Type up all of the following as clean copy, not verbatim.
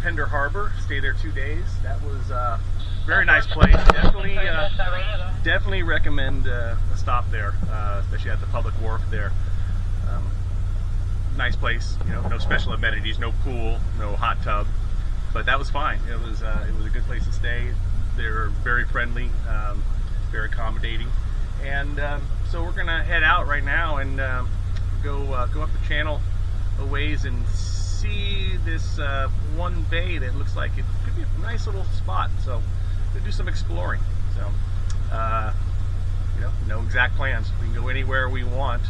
Pender Harbor. Stayed there 2 days. That was a very nice place. Definitely recommend a stop there, especially at the public wharf there. Nice place, you know, no special amenities, no pool, no hot tub, but that was fine. It was a good place to stay. They're very friendly, very accommodating, and so we're gonna head out right now and go up the channel a ways and see this one bay that looks like it could be a nice little spot. So we'll do some exploring. So you know, no exact plans. We can go anywhere we want.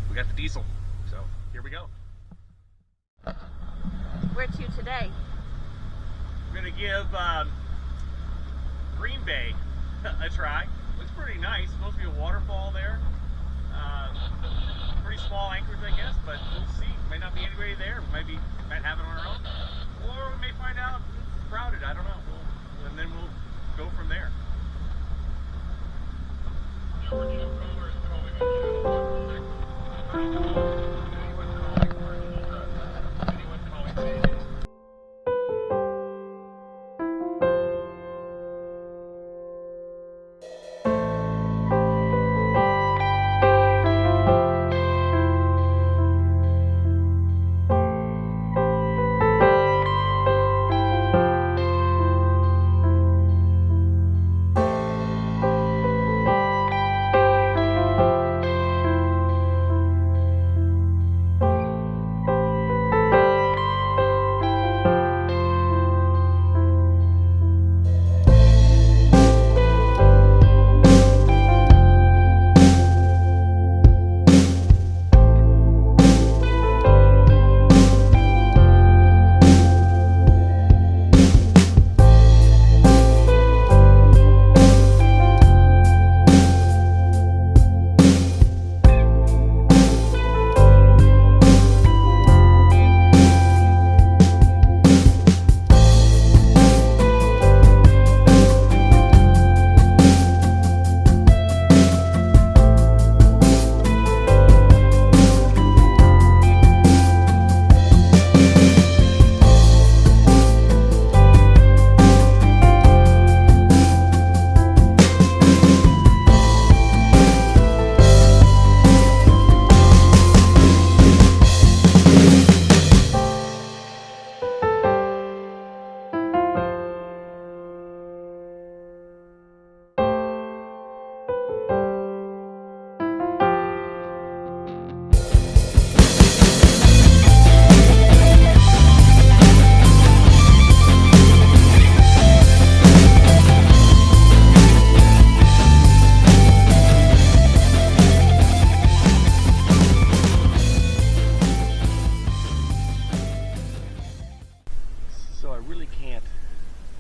We got the diesel, so here we go. Where to today? We're gonna give Green Bay a try. Looks pretty nice. Supposed to be a waterfall there. Pretty small anchors, I guess, but we'll see. Might not be anybody there. We might have it on our own, or we may find out it's crowded. I don't know. And then we'll go from there.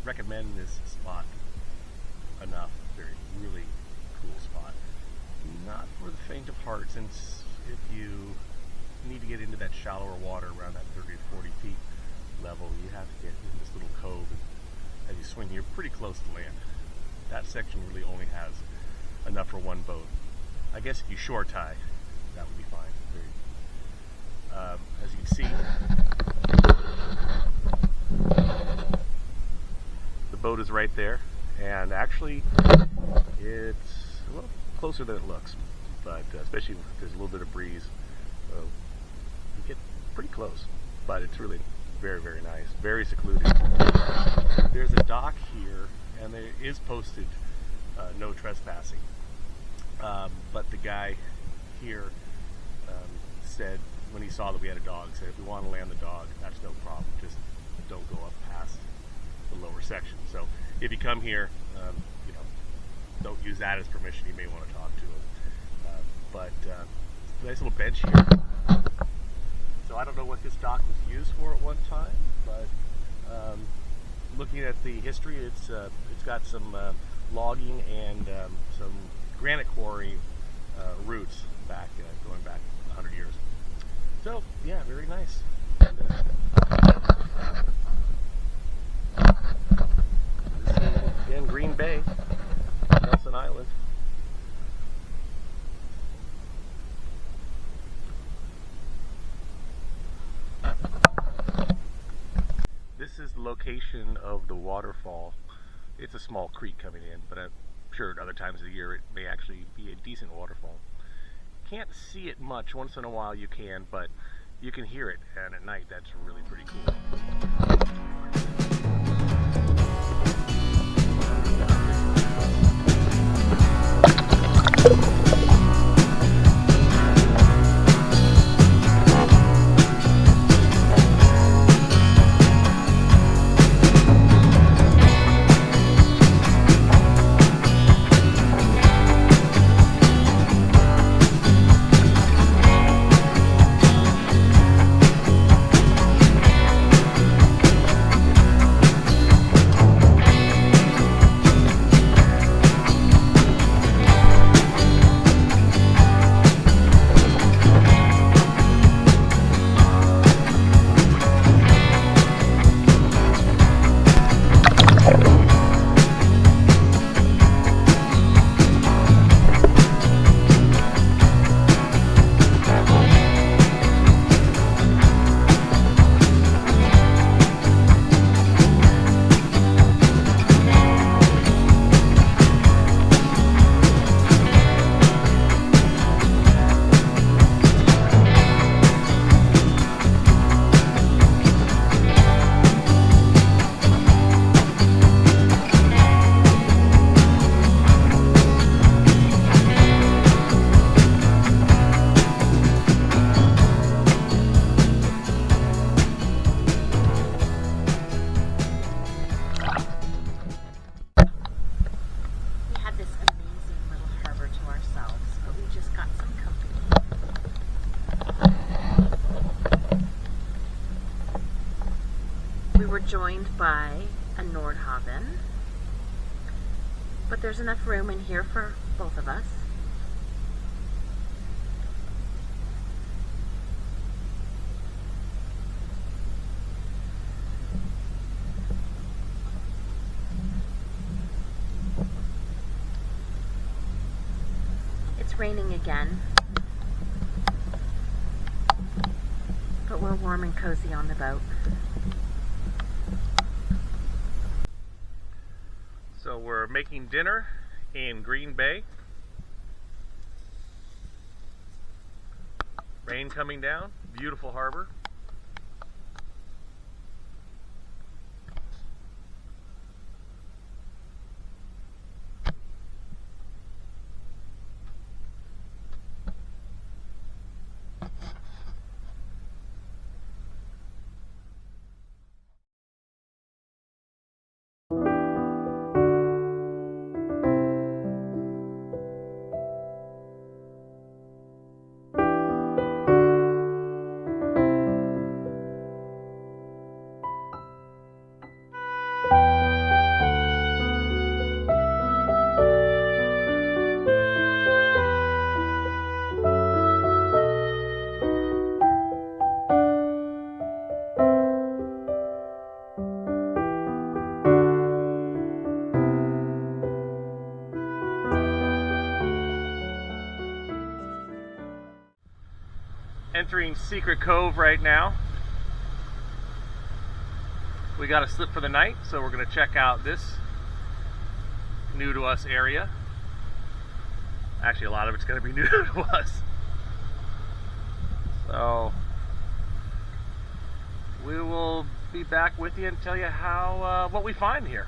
Recommend this spot enough. Very really cool spot. Not for the faint of heart, since if you need to get into that shallower water around that 30 to 40 feet level, you have to get in this little cove, and as you swing, you're pretty close to land. That section really only has enough for one boat. I guess if you shore tie, that would be fine. As you can see, the boat is right there, and actually it's a little closer than it looks, but especially if there's a little bit of breeze, you get pretty close. But it's really very, very nice, very secluded. There's a dock here, and there is posted no trespassing, but the guy here said, when he saw that we had a dog, said if we want to land the dog, that's no problem, just don't go up past the lower section. So if you come here, you know, don't use that as permission. You may want to talk to him. But nice little bench here. So I don't know what this dock was used for at one time, but looking at the history, it's got some logging and some granite quarry roots back going back 100 years. So yeah, very nice. And, this is, again, Green Bay, Nelson Island. location of the waterfall, it's a small creek coming in, but I'm sure at other times of the year it may actually be a decent waterfall. Can't see it much. Once in a while you can, but you can hear it, and at night that's really pretty cool. Joined by a Nordhaven, but there's enough room in here for both of us. It's raining again, but we're warm and cozy on the boat. So we're making dinner in Green Bay. Rain coming down, beautiful harbor. Entering Secret Cove right now. We got a slip for the night, so we're going to check out this new to us area. Actually, a lot of it's going to be new to us. So we will be back with you and tell you how what we find here.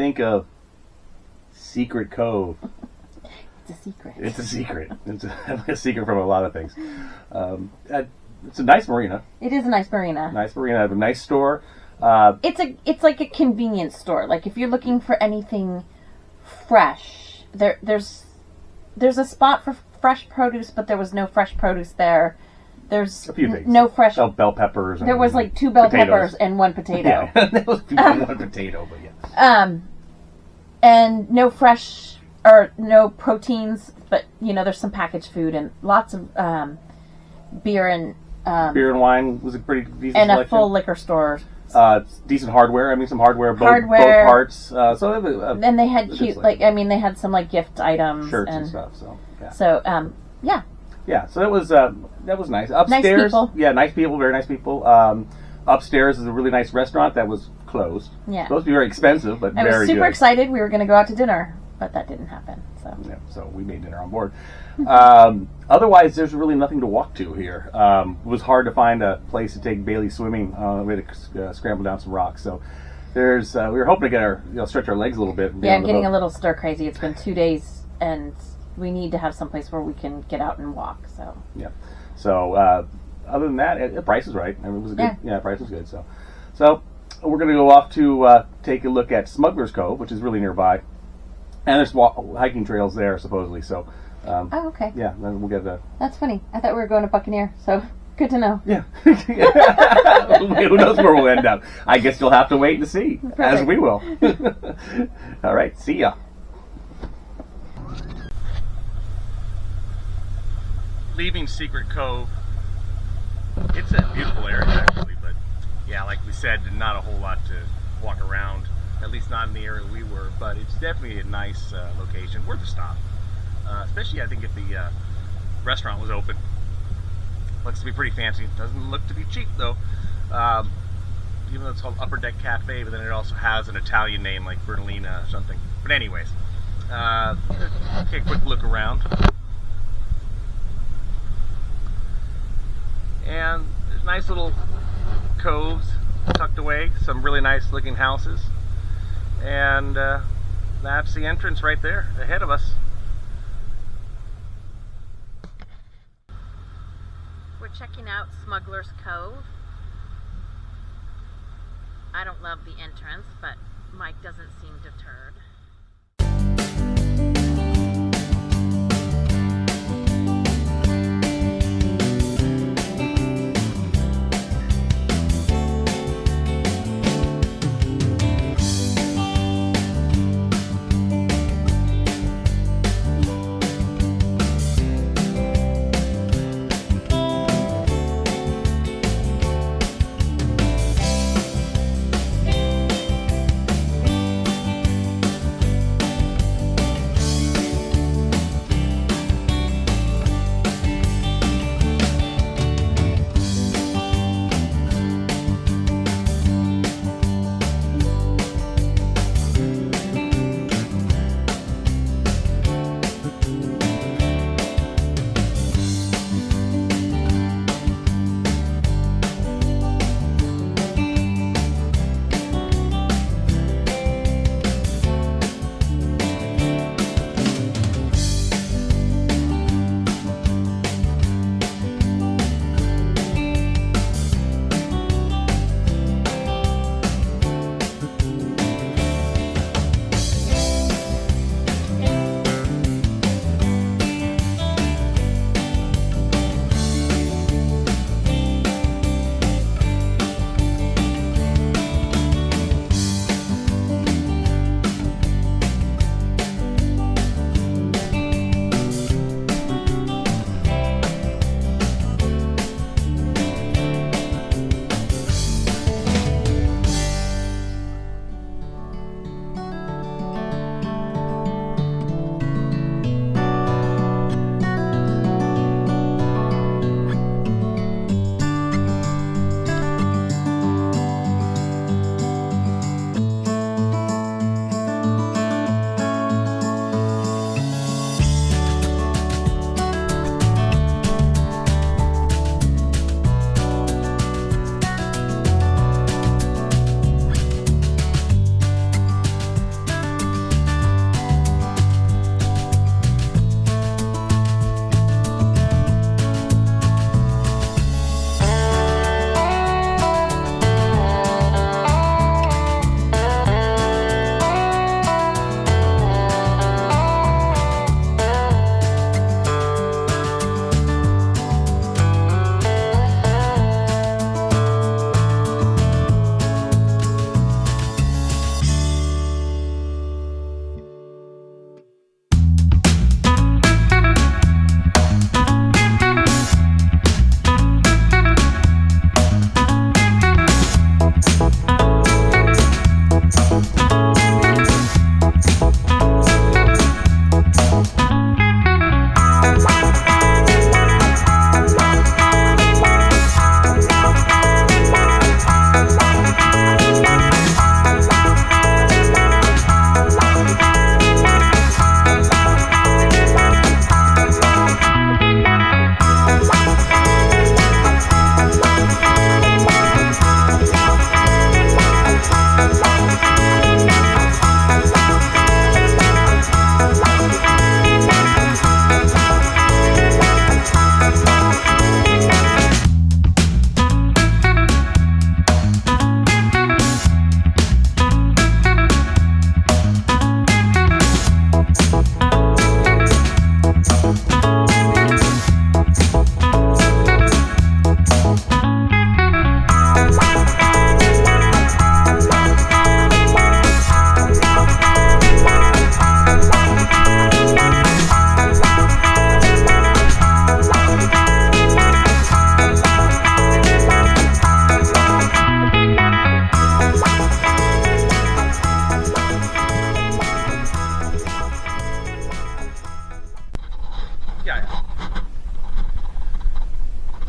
think of Secret Cove? It's a secret. It's a secret. It's a secret from a lot of things. It's a nice marina. It is a nice marina. Nice marina. Have a nice store. It's like a convenience store. Like if you're looking for anything fresh, there's a spot for fresh produce, but there was no fresh produce there. There's a few things. No fresh bell peppers. There was like 2 bell peppers and 1 potato. Yeah, there was 1 potato, but yeah. And no fresh or no proteins, but there's some packaged food and lots of beer and wine was a pretty decent and selection. a full liquor store. Decent hardware. I mean, some hardware, boat parts. So and they had cute, they had some gift items, shirts and stuff. So yeah. So yeah. Yeah. So that was nice. Upstairs, nice people. Yeah, nice people, very nice people. Upstairs is a really nice restaurant that was closed. Yeah. Supposed to be very expensive, but very good. I was super excited. We were going to go out to dinner, but that didn't happen. So yeah. So we made dinner on board. Otherwise, there's really nothing to walk to here. It was hard to find a place to take Bailey swimming. We had to scramble down some rocks. So there's we were hoping to get stretch our legs a little bit. And yeah, I'm getting a little stir crazy. It's been 2 days, and we need to have some place where we can get out and walk. So yeah. So other than that, the price is right. I mean, it was a good. Yeah, price was good. So we're going to go off to take a look at Smuggler's Cove, which is really nearby, and there's hiking trails there supposedly. So. Oh, okay. Yeah, then we'll get the. That's funny. I thought we were going to Buccaneer, so good to know. Yeah. Who knows where we'll end up? I guess you'll have to wait and see, Perfect. as we will. All right, see ya. Leaving Secret Cove. It's a beautiful area, actually, but yeah, like we said, not a whole lot to walk around, at least not in the area we were, but it's definitely a nice location, worth a stop. Especially, I think, if the restaurant was open. Looks to be pretty fancy. Doesn't look to be cheap, though. Even though it's called Upper Deck Cafe, but then it also has an Italian name like Bernalina or something. But anyways, take a quick look around. And there's nice little coves tucked away. Some really nice looking houses. And that's the entrance right there ahead of us. We're checking out Smuggler's Cove. I don't love the entrance, but Mike doesn't seem deterred.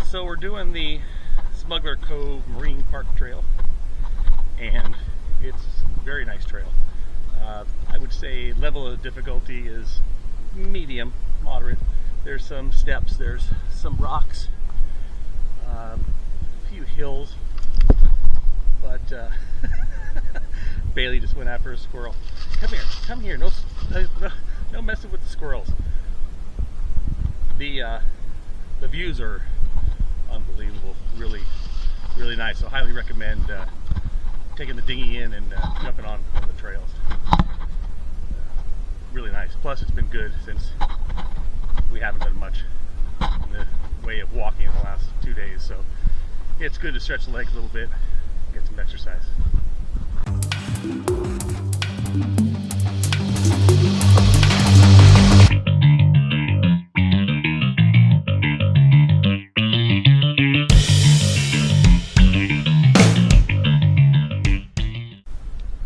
So we're doing the Smuggler Cove Marine Park Trail, and it's a very nice trail. I would say level of difficulty is medium, moderate. There's some steps, there's some rocks, a few hills, but Bailey just went after a squirrel. Come here, no messing with the squirrels. The views are unbelievable, really nice. So I highly recommend taking the dinghy in and jumping on one of the trails. Really nice. Plus it's been good since we haven't done much in the way of walking in the last 2 days, so it's good to stretch the legs a little bit, get some exercise.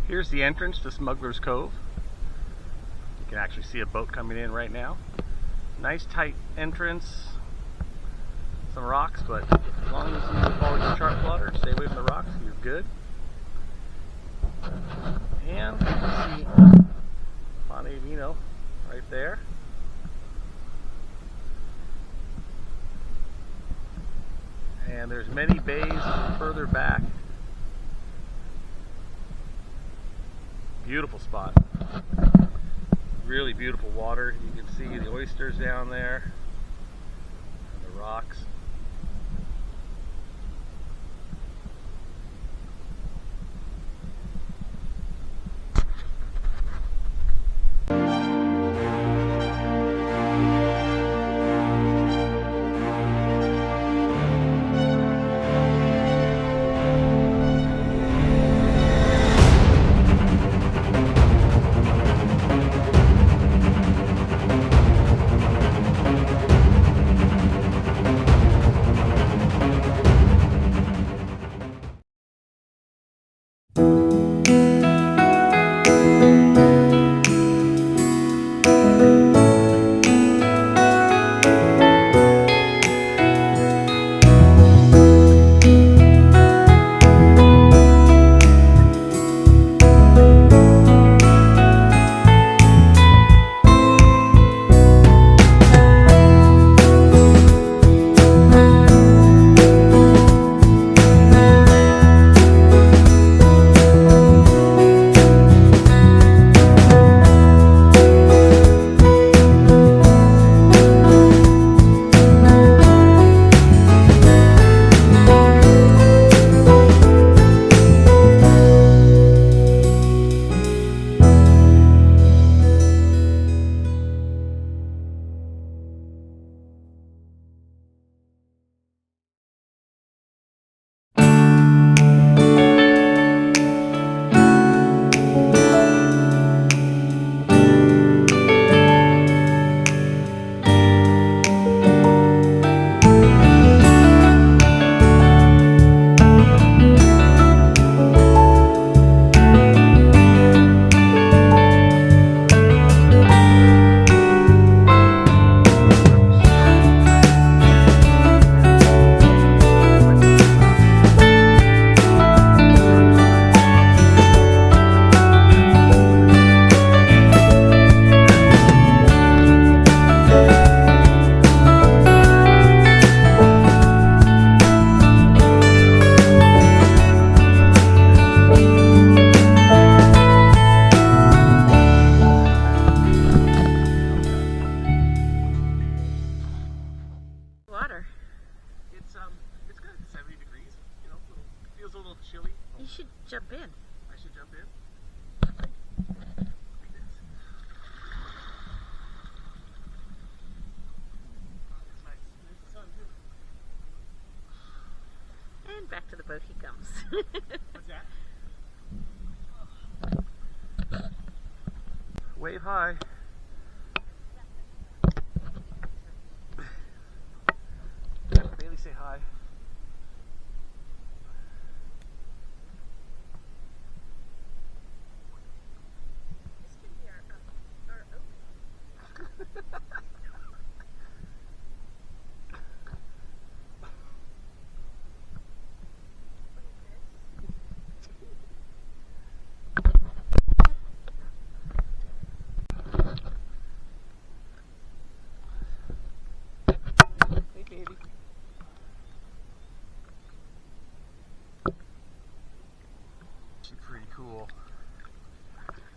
Here's the entrance to Smuggler's Cove. You can actually see a boat coming in right now. Nice tight entrance, some rocks, but as long as you follow your chart plotter, stay away from the rocks, you're good. And you can see Ponte right there. And there's many bays further back. Beautiful spot. Really beautiful water. You can see the oysters down there and the rocks. It's good. 70 degrees. Feels a little chilly. You should jump in. I should jump in. It's nice. There's the sun too. And back to the boat he comes. What's that? Wave high. Bailey, say hi. This can be our opening.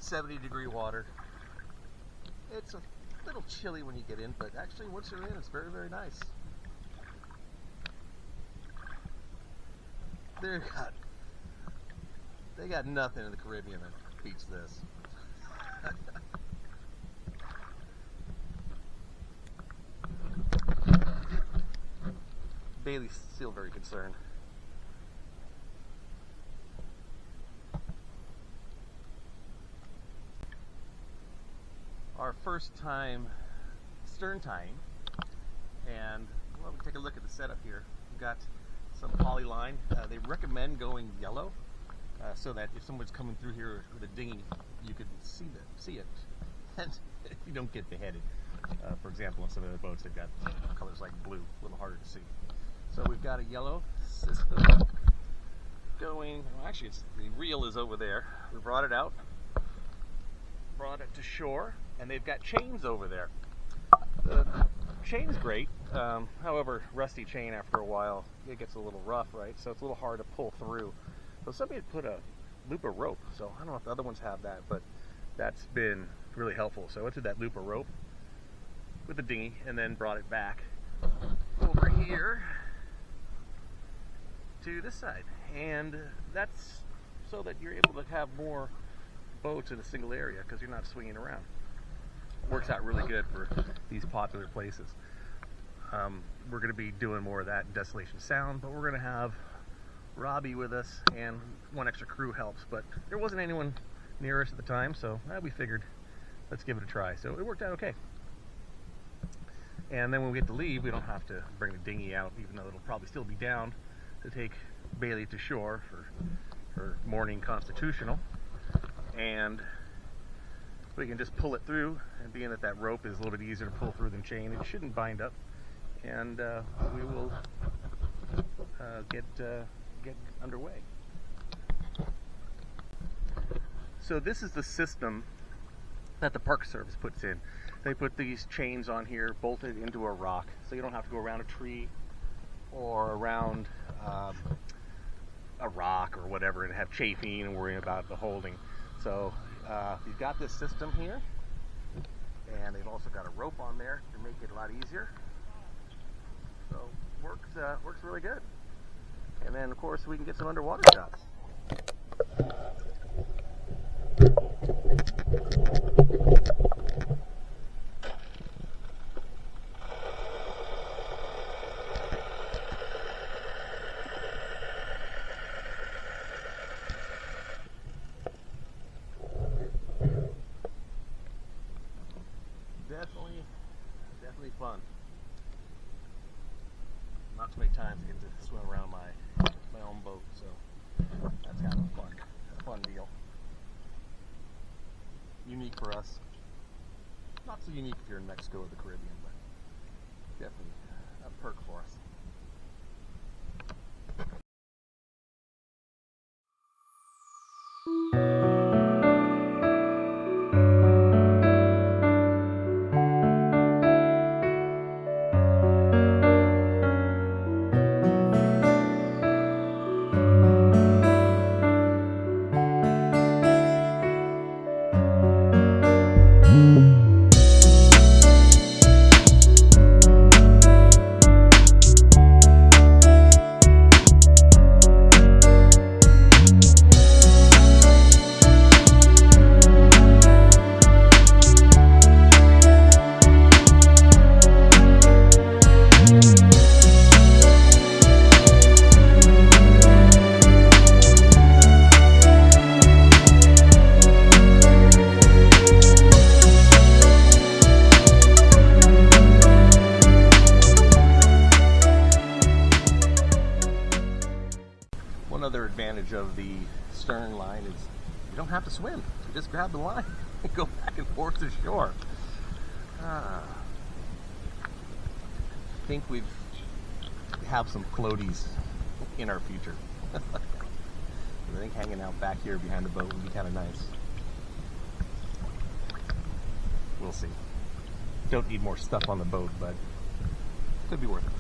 70-degree water. It's a little chilly when you get in, but actually once you're in, it's very, very nice. They got nothing in the Caribbean that beats this. Bailey's still very concerned. Our first time stern tying, and well, we take a look at the setup here. We've got some poly line. They recommend going yellow so that if someone's coming through here with a dinghy, you can see it, and you don't get beheaded. For example, on some of the boats, they've got colors like blue, a little harder to see. So we've got a yellow system going. Well, actually, the reel is over there. We brought it out, brought it to shore, and they've got chains over there. The chain's great. However, rusty chain after a while, it gets a little rough, right? So it's a little hard to pull through. So somebody had put a loop of rope. So I don't know if the other ones have that, but that's been really helpful. So I went to that loop of rope with the dinghy and then brought it back over here to this side. And that's so that you're able to have more boats in a single area because you're not swinging around. Works out really good for these popular places. We're going to be doing more of that in Desolation Sound, but we're going to have Robbie with us, and one extra crew helps, but there wasn't anyone near us at the time, so we figured let's give it a try. So it worked out okay. And then when we get to leave, we don't have to bring the dinghy out, even though it'll probably still be down, to take Bailey to shore for her morning constitutional. And we can just pull it through, and being that that rope is a little bit easier to pull through than chain, it shouldn't bind up, and we will get underway. So this is the system that the Park Service puts in. They put these chains on here bolted into a rock, so you don't have to go around a tree or around a rock or whatever and have chafing and worrying about the holding. So you've got this system here, and they've also got a rope on there to make it a lot easier. So works really good. And then of course we can get some underwater shots. Definitely fun. Not too many times I get to swim around my own boat, so that's kind of a fun deal. Unique for us. Not so unique if you're in Mexico or the Caribbean, but definitely a perk for us. One other advantage of the stern line is you don't have to swim. You just grab the line and go back and forth to shore. I think we have some floaties in our future. I think hanging out back here behind the boat would be kind of nice. We'll see. Don't need more stuff on the boat, but could be worth it.